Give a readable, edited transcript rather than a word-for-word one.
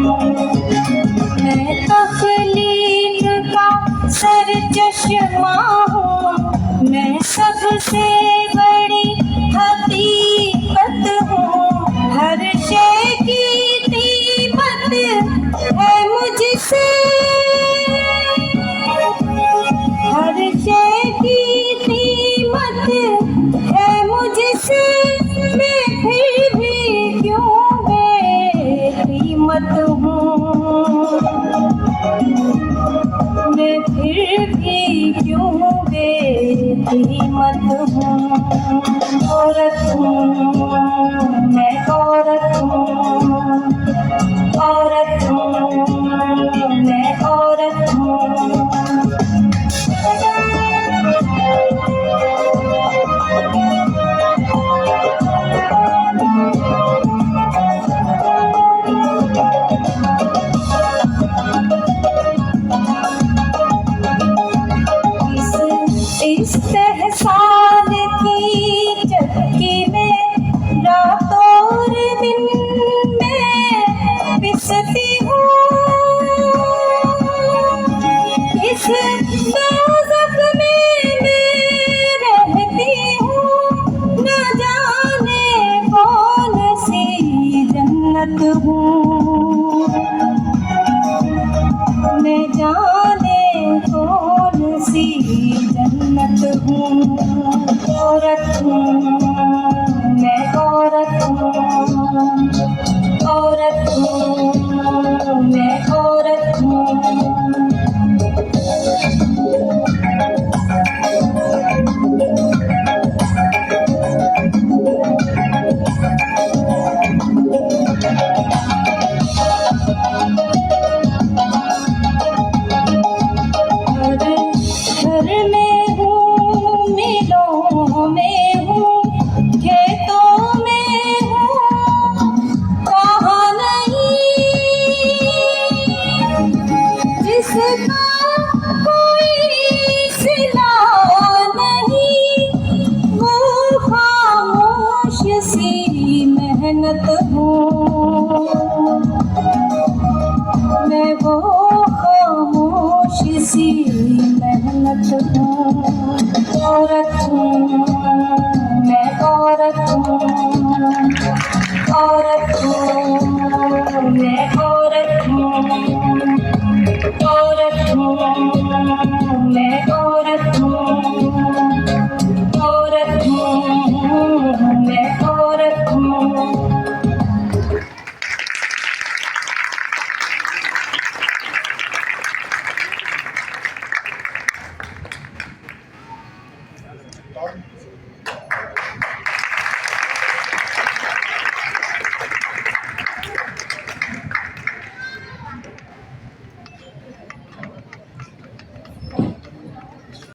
मैं तख्लीक का सर चश्मा हूँ, मैं सबसे बड़ी हकीकत हूँ। हर शय की कीमत है मुझसे, हर शय की कीमत है मुझसे। मैं फिर भी क्यों बेकीमत हूँ, मैं फिर भी क्यों बेकीमत हूँ। औरत हूँ मैं, औरत हूँ, औरत हूँ मैं, औरत हूँ। इस्तेहसान की चक्की में रात और दिन में पिसती हूँ। इस दोज़ख में मैं रहती हूँ, न जाने कौन सी जन्नत हूँ, न जाने कौन सी जन्नत हूँ। औरत हूँ मैं, औरत हूँ, औरत हूँ मैं, औरत हूँ।